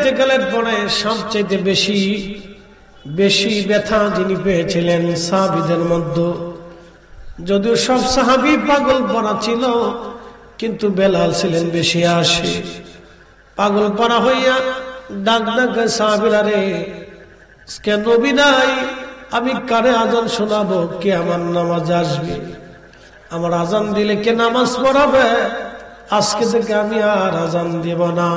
ইন্তেকালের পরে সবচেয়ে বেশি ব্যথা যিনি পেয়েছিলেন সাহাবীদের মধ্যে, যদিও সব সাহাবী পাগল পড়া ছিল, কিন্তু বেলাল ছিলেন বেশি আসে। পাগল পড়া হইয়া ডাক ডাকে সাহাবীরা রে, কে নবী নাই, আমি কারে আজান শোনাবো, কে আমার নামাজ আসবে, আমার আজান দিলে কে নামাজ পড়াবে, আজকে থেকে আমি আর আজান দেব না,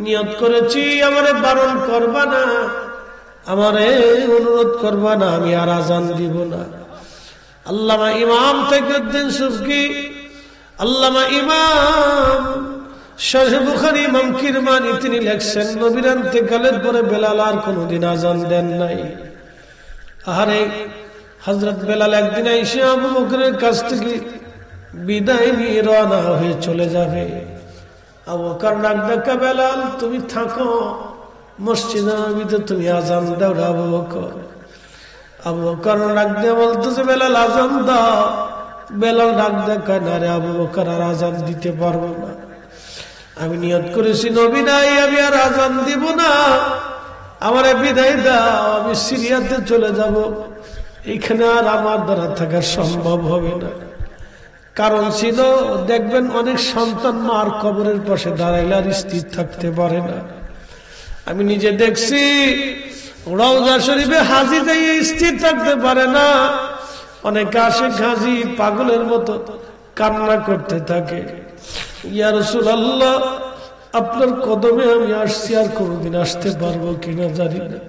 নিয়ত করেছি আমারে বারণ করবা না, আমারে অনুরোধ করবা না, আমি আর আজান দিব না। আল্লামা ইমাম তাকিউদ্দিন সুবকি, আল্লামা ইমাম শরহ বুখারী ইমাম কিরমানি তিনি লেখছেন, নবীর ইন্তেকালের পরে বেলাল আর কোনদিন আজান দেন নাই। আরে হযরত বেলাল একদিন এসে আবু বকরের কাছ থেকে বিদায় নিয়ে রওনা হয়ে চলে যাবে। আবু বকর ডাক ডাকা, বেলাল তুমি থাকো, মসজিদে নববীতে তুমি আজান দাও। আবু বকর ডাক দিয়ে বলতেছে, বেলাল আজান দাও। বেলাল ডাক ডাকা, না রে আবু বকর, আর আজান দিতে পারবো না, আমি নিয়ত করেছি নবী নাই, আমি আর আজান দিব না, আমারে বিদায় দাও, আমি সিরিয়াতে চলে যাব, এইখানে আর আমার দ্বারা থাকা সম্ভব হবে না। কারণ ছিল, দেখবেন অনেক সন্তান মার কবরের পাশে দাঁড়াইলে আর স্থির থাকতে পারে না। আমি নিজে দেখছি, রওজা শরীফে হাজি যাই স্থির থাকতে পারে না, অনেকে আসে হাজি পাগলের মতো কান্না করতে থাকে, ইয়া রাসূলুল্লাহ আপনার কদমে আমি আসছি, আর কোনদিন আসতে পারবো কিনা জানি না।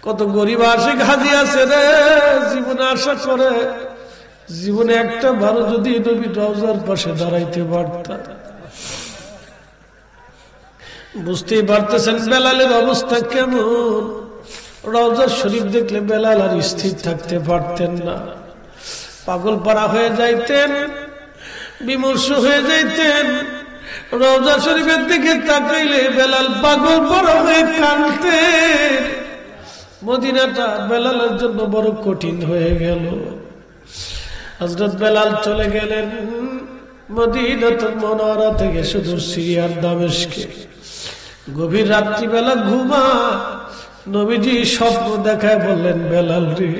কত গরিব আশিক হাজি আছে রে, জীবনে আশা করে, জীবনে একটা ভালো যদি নবীর রওজার পাশে দাঁড়াইতে পারতাম। বুঝতেই পারতেছেন বেলালের অবস্থা কেমন। রওজা শরীফ দেখলে বেলাল আর স্থির থাকতে পারতেন না, পাগল পারা হয়ে যাইতেন, বিমর্ষ হয়ে যাইতেন। রওজা শরীফের দিকে তাকাইলে বেলাল পাগল পারা হয়ে কাঁদতেন। মদিনাটা বেলালের জন্য বড় কঠিন হয়ে গেল। হযরত বেলাল চলে গেলেন মদিনাতুল মুনাওয়ারা থেকে সুদূর সিরিয়ার দামেস্কে। গভীর রাত্রিবেলা ঘুমা, নবীজি স্বপ্ন দেখায় বললেন, বেলাল রে,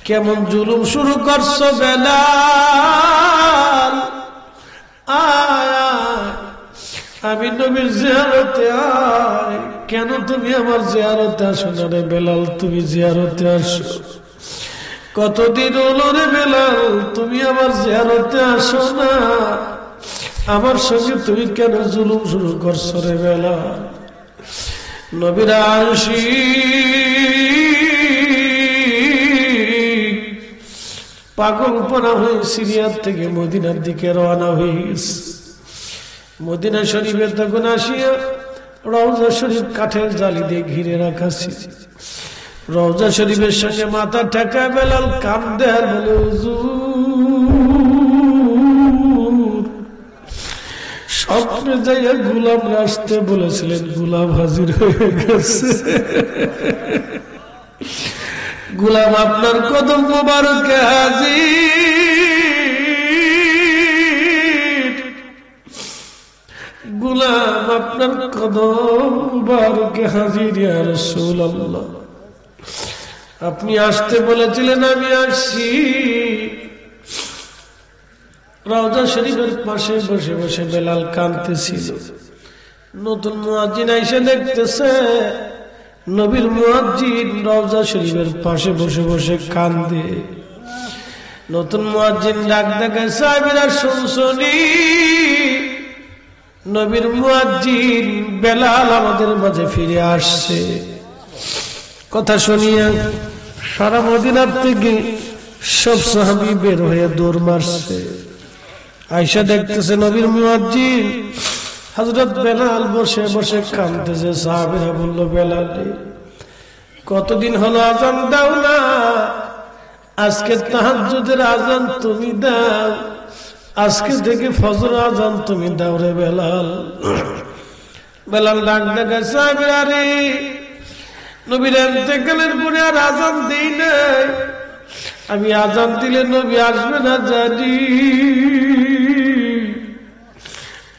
কেমন জুলুম শুরু করছো বেলাল, আমি নবীর জিয়ারতে আয়। কেন তুমি আমার জিয়ারতে আসো না রে বেলাল, তুমি জিয়ারতে আসো, কতদিন হলো রে বেলাল তুমি আমার জিয়ারতে আসো না, আমার সঙ্গে তুমি কেন জুলুম শুরু করছো রে বেলাল। নবীর আশিক পাগল পানা হয়ে সিরিয়ার থেকে মদিনার দিকে রওনা হয়ে গেছে। মদিনা শরীফের তখন আসিয়া রওজা শরীফ কাঠের জালি দিয়ে ঘিরে রাখা ছিল। রওজা শরীফের সঙ্গে মাথা ঠেকায় বেলাল কান্দে আর বলে, হুজুর স্বপ্নে যাইয়া গোলাম আসতে বলেছিলেন, গোলাম হাজির হয়ে গেছে, গোলাম আপনার কদম মোবারকে হাজির, গোলাম আপনার কদম মোবারকে হাজির। ইয়া রাসূলুল্লাহ আপনি আসতে বলেছিলেন, আমি আসছি। রওজা শরীফের পাশে বসে বসে বেলাল কাঁদতেছিল। নতুন মুয়াজ্জিন এসে দেখতেছে নবীর মুয়াজ্জিন রওজা শরীফের পাশে বসে বসে কাঁদে। নতুন মুয়াজ্জিন ডাক ডাকে, সাহাবীরা শুনছনি, নবীর মুয়াজ্জিন বেলাল আমাদের মাঝে ফিরে আসছে। কথা শুনিয়া সারা মদিনার থেকে সব সাহাবী বের হয়ে দৌড় মারছে। আয়েশা দেখতেছে নবীর মুয়াজ্জিন হযরত বেলাল বসে বসে কাঁদতেছে। সাহাবীরা বলল, বেলাল কতদিন হলো আজান দাও না, আজকে তাহাজ্জুদের আজান তুমি দাও, আজকে থেকে ফজর আজান তুমি দাও রে বেলাল। বেলাল ডাক ডাকে, সাহাবীরা রে, নবীর ইন্তেকালের পরে আর আজান দেই নাই, আমি আজান দিলে নবী আসবে না জানি,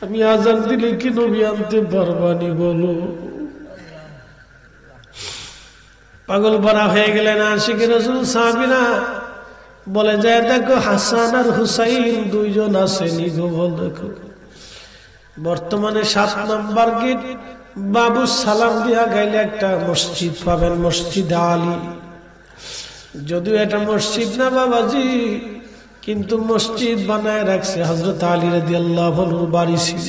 আমি আজান দিলে কি নবী আনতে পারবানি বলো? পাগল ভরা হয়ে গেলেন আশিক রাসূল সাহাবীরা। বলে যায় দেখো হাসান আর হুসাইন দুইজন আছে নিগোবল। দেখো বর্তমানে 7 নম্বর গেট বাবু সালাম দিয়া গাইলে একটা মসজিদ পাবেন, মসজিদ আলী। যদিও এটা মসজিদ না বাবাজি, কিন্তু মসজিদ বানায় রাখছে হযরত আলী রাদিয়াল্লাহু আনহুর বাড়ি ছিল।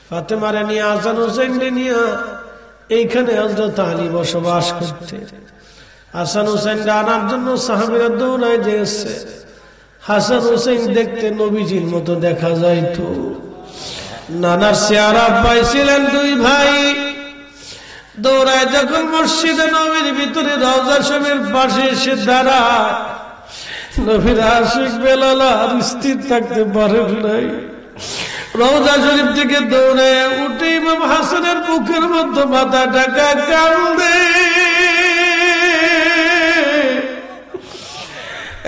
ফাতেমারে নিয়ে হাসান হুসাইনকে নিয়ে এইখানে হযরত আলী বসবাস করতে। হাসান হুসাইন আনার জন্য সাহাবীরা দৌড়ায় গেছে। হাসান হুসাইন দেখতে নবীজির মতো দেখা যাইতো। নানার চেহারা পাইছিলেন দুই ভাই। দৌড়ায় যখন মসজিদে নবীর ভিতরে রওজা শরীফের পাশে এসে দাঁড়ায়, নবীর আশিক বেলাল আর স্থির থাকতে পারেন নাই। রওজা শরীফ থেকে দৌড়ে উঠে ইমাম হাসানের বুকের মধ্যে মাথা ঢাকা কান্দে।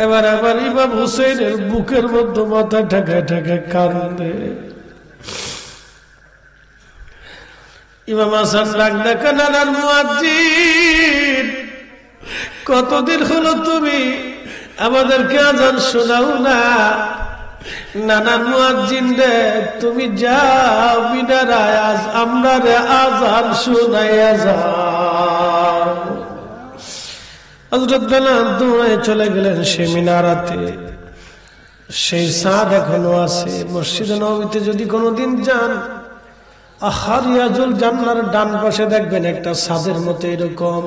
এবার আবার ইমাম হুসাইনের বুকের মধ্যে মাথা ঢাকা ঢাকা কান্দে। ইমাম হাসান ডাক ডাকা, নানার মুয়াজ্জিন, কতদিন হলো তুমি আমাদেরকে আজান শোনাও না? নানার মুয়াজ্জিন রে, তুমি যাও মিনারায়, আজ আমরা রে আজান শোনাইয়া যাও। হযরত বেলাল দৌড়ায় চলে গেলেন সে মিনারাতে। সেই ছাদ এখনো আছে। মসজিদে নববীতে যদি কোনোদিন যান, আহারিয়াজুল জান্নার ডান পাশে দেখবেন একটা ছাদের মতো এরকম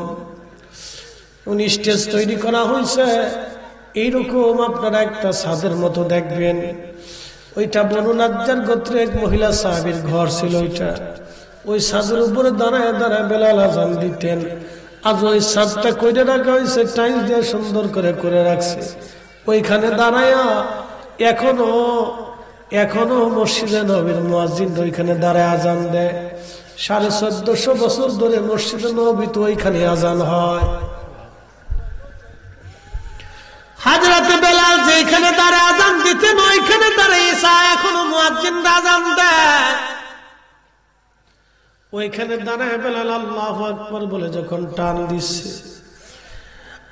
স্টেজ তৈরি করা হয়েছে। এইরকম আপনারা একটা ছাদের মতো দেখবেন। ওইটা বনু নাজ্জার গোত্রে এক মহিলা সাহাবীর ঘর ছিল। ওই ছাদের উপরে দাঁড়ায় দাঁড়ায় বেলাল আজান দিতেন। আজ ওই ছাদটা কইরে রাখা হয়েছে, টাইলস দিয়ে সুন্দর করে করে রাখছে। ওইখানে দাঁড়ায় এখনো মসজিদে নবীর মুয়াজ্জিন ওইখানে দাঁড়ায় আজান দেয়। 1450 বছর ধরে মসজিদে নববীতে ওইখানে আজান হয়। হযরত বেলাল যেখানে দাঁড়ায় আজান দিতেন ওইখানে দাঁড়িয়ে এখনো মুয়াজ্জিন আজান দেয়। ওইখানে দাঁড়ায় বেলাল আল্লাহু আকবার বলে যখন টান দিচ্ছে,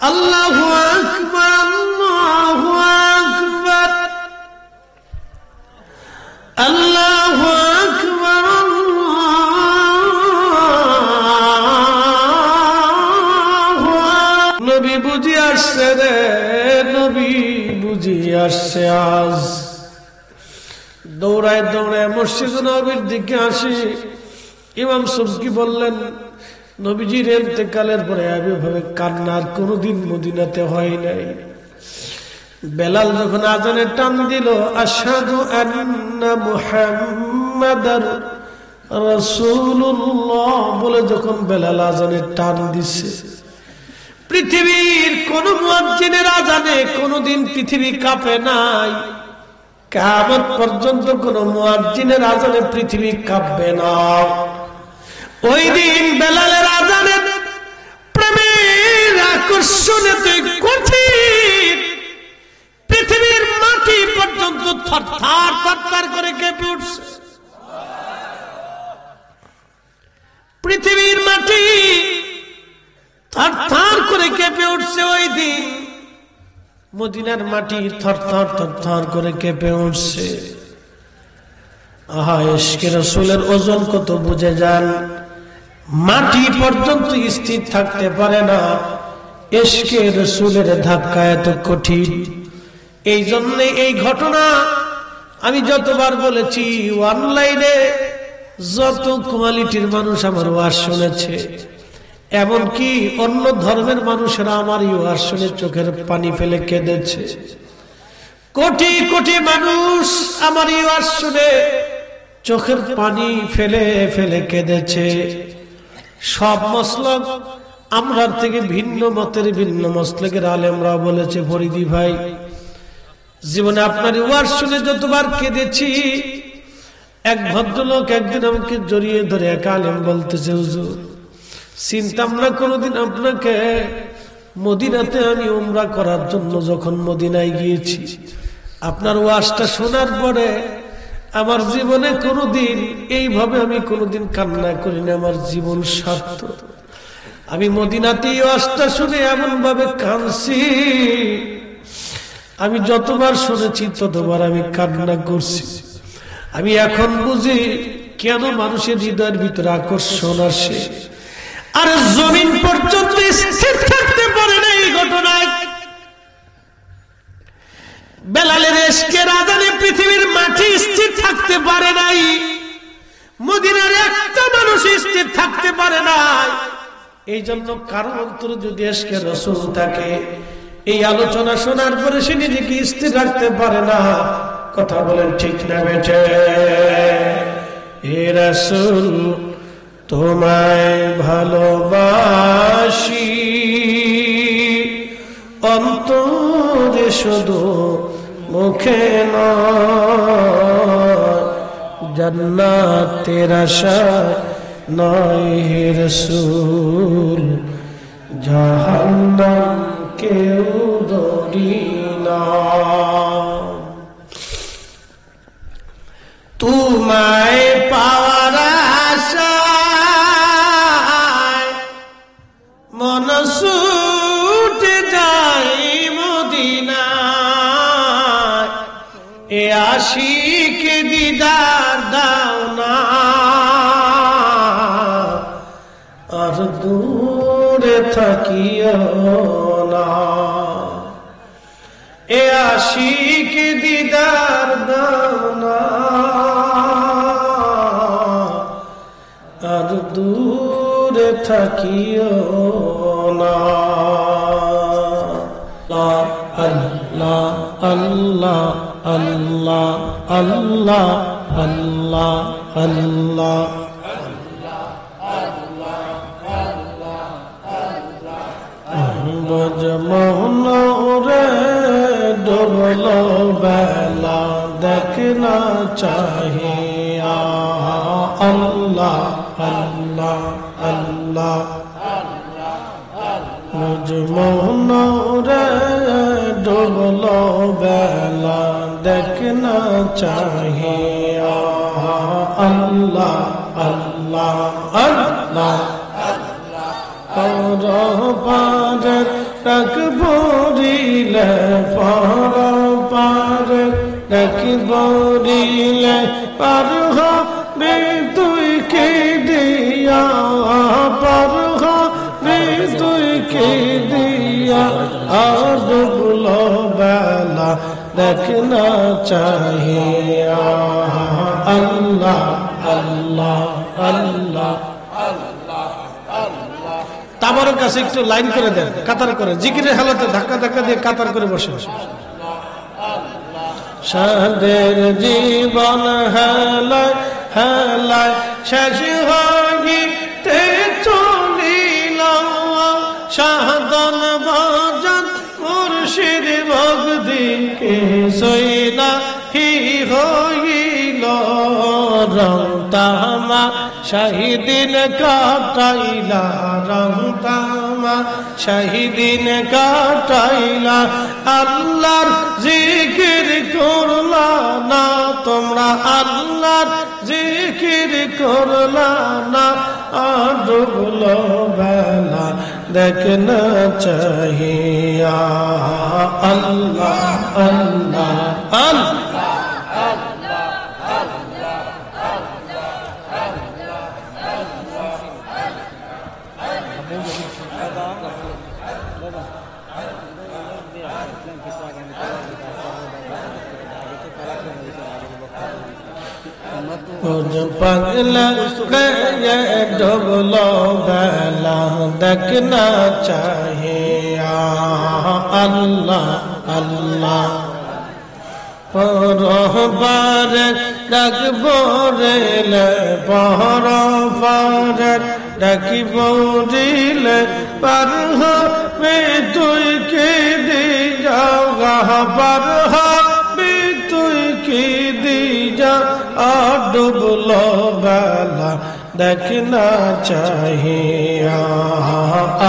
আল্লাহু আকবার আল্লাহু আকবার আল্লাহু আকবার নবী বুঝি আসছে রে, নবী বুঝি আসছে আজ। দৌড়ায় দৌড়ায় মসজিদ নবীর দিকে আসি। ইমাম সুবকি বললেন, নবীজির ইন্তেকালের পরে এভাবে কান্নার কোনোদিন মদিনাতে হয় নাই। বেলাল যখন আজানের টান দিল, আশহাদু আন্না মুহাম্মাদার রাসূলুল্লাহ বলে যখন বেলাল আজানের টান দিছে, পৃথিবীর কোন মুয়াজ্জিনের আজানে কোনদিন পৃথিবী কাঁপে নাই। কিয়ামত পর্যন্ত কোন মুয়াজ্জিনের আজানে পৃথিবী কাঁপবে না। ওই দিন বেলালের আজানে প্রেমের আকর্ষণে কঠিন, পৃথিবীর মাটি পর্যন্ত থরথর থরথর করে কেঁপে উঠছে। পৃথিবীর মাটি থরথর করে কেঁপে উঠছে। ওই দিন মদিনার মাটি থরথর থরথর করে কেঁপে উঠছে। আহা, ইশকে রাসূলের ওজন কত বুঝে যান। মাটি পর্যন্ত স্থির থাকতে পারে না। ইশকে রাসূলের ধাক্কা এত কঠিন। এই জন্য এই ঘটনা আমি যতবার বলেছি, অনলাইনে যত কোয়ালিটির মানুষ আমার ওয়াজ শুনেছে, এমনকি অন্য ধর্মের মানুষেরা আমার এই ওয়াজ শুনে চোখের পানি ফেলে কেঁদেছে। কোটি কোটি মানুষ আমার এই ওয়াজ শুনে চোখের পানি ফেলে ফেলে কেঁদেছে। সব মসলক আমরা থেকে ভিন্ন মতের ভিন্ন মসলকের আলেমরা বলেছে, ফরিদি ভাই জীবনে আপনার ওয়াজ শুনে যতবার কেঁদেছি। এক ভদ্রলোক একদিন আমাকে জড়িয়ে ধরে এক আলেম বলতেছে, হুজুর চিন্তাম না কোনোদিন আপনাকে, মদিনাতে আমি উমরা করার জন্য যখন মদিনায় গিয়েছি, আপনার ওয়াজটা শোনার পরে আমার জীবনে কোনোদিন এইভাবে আমি কোনোদিন কান্না করি না। আমার জীবন সার্থক। আমি মদিনাতেই ওয়াজটা শুনে এমন ভাবে কাঁদছি, আমি যতবার শুনেছি ততবার আমি কান্না করছি। আমি এখন বুঝি কেন মানুষের হৃদয়ের ভিতরে আকর্ষণ আসে। আর জমিন পর্যন্ত স্থির থাকতে পারে না এই ঘটনায়। বেলালের ইশকের আযানে পৃথিবীর মাটি স্থির থাকতে পারে নাই, মদিনার একটা মানুষ স্থির থাকতে পারে নাই। এই জন্য কারো অন্তরে যদি ইশকের রাসূল থাকে, এই আলোচনা শোনার পরে সে নিজেকে স্থির রাখতে পারে না। কথা বলেন ঠিক না বেঠে? হে রাসূল তোমায় ভালোবাসি, অন্তরে শুধু মুখে নয়, জান্নাতের আশা নয় হে রাসূল, জাহান্নাম কেউ ডরি না। তোমায় পাওয়ার আশায় মন ছুটে যায় মদিনায়, এ আশিকে দিদার দাও না, আর দূরে থাকিও না। এ আশিকে দিদার দাও না, আর দূরে থাকিও না। আল্লাহ আল্লাহ আল্লাহ আল্লাহ আল্লাহ আল্লাহ মোহনরে ডোবলো বেলা দেখনা চাহিয়া। আল্লাহ আল্লাহ আল্লাহ মুঝ মোহনরে ডোবলো বেলা দেখনা চাহিয়া। আল্লাহ আল্লাহ আল্লাহ পারে রাখবরিলে পারে রাখবরিলে পার হবে তুই কে দিয়া, পার হবে তুই কে দিয়া। আর ডুবলো বেলা দেখনা চাহিয়া। আল্লাহ আল্লাহ আল্লাহ তাবার কাছে একটু লাইন করে দেন, কাতার করে জিকিরের হালতে ধাক্কা ধাক্কা দিয়ে কাতার করে বসে বসে। সাদের জীবন হেলায় হেলায় শেষ হইতে চলিল, সাধন ভজন মুর্শিদ ভক্তি সইলা হি হইল। রং তামা শাহিদিন কাটাইলা, রং তামা শাহিদিন কাটাইলা। আল্লাহর জিকির করলা না তোমরা, আল্লাহর জিকির করলা না। আর ডুবলো বেলা দেখনা চাহিয়া। আল্লাহ আল্লাহ আল্লাহ পাগলা গয়ে ডুবলো বেলা দেখনা চাহিয়া। আল্লাহ আল্লাহ পরবারে ডাকবো রেলে পরবারে ডাকিবো রিলে পার হবে তুই কে দিয়া, পার হবে তুই কে দিয়া। আর ডুবলো বেলা দেখনা চাহিয়া।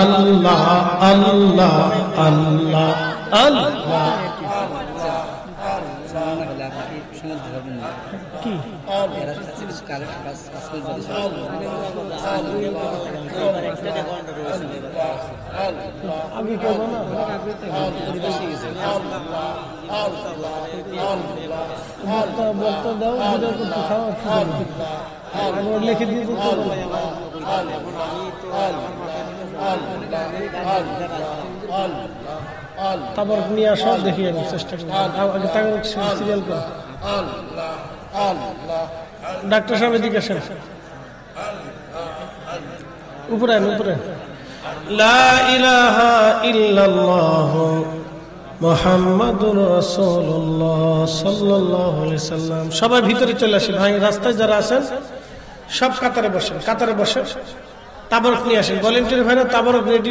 আল্লাহ আল্লাহ আল্লাহ আল্লাহ কি আগে করবো না বক্তা দাও ভিডিও করতে খাওয়া লিখে দিয়ে তারপর নিয়ে আসো দেখিয়ে চেষ্টা করি আগে তাকে সিরিয়াল করো ডাক্তার সাহেব এদিকে আসেন উপরে উপরে লা ইলাহা ইল্লাল্লাহ মুহাম্মাদুর রাসূলুল্লাহ সাল্লাল্লাহু আলাইহি সাল্লাম। সবাই ভিতরে চলে আসেন ভাই, রাস্তায় যারা আছেন সব কাতারে বসেন, কাতারে বসে তাবরক নিয়ে আসেন। ভলেন্টিয়ার ভাইরা তাবরক রেডি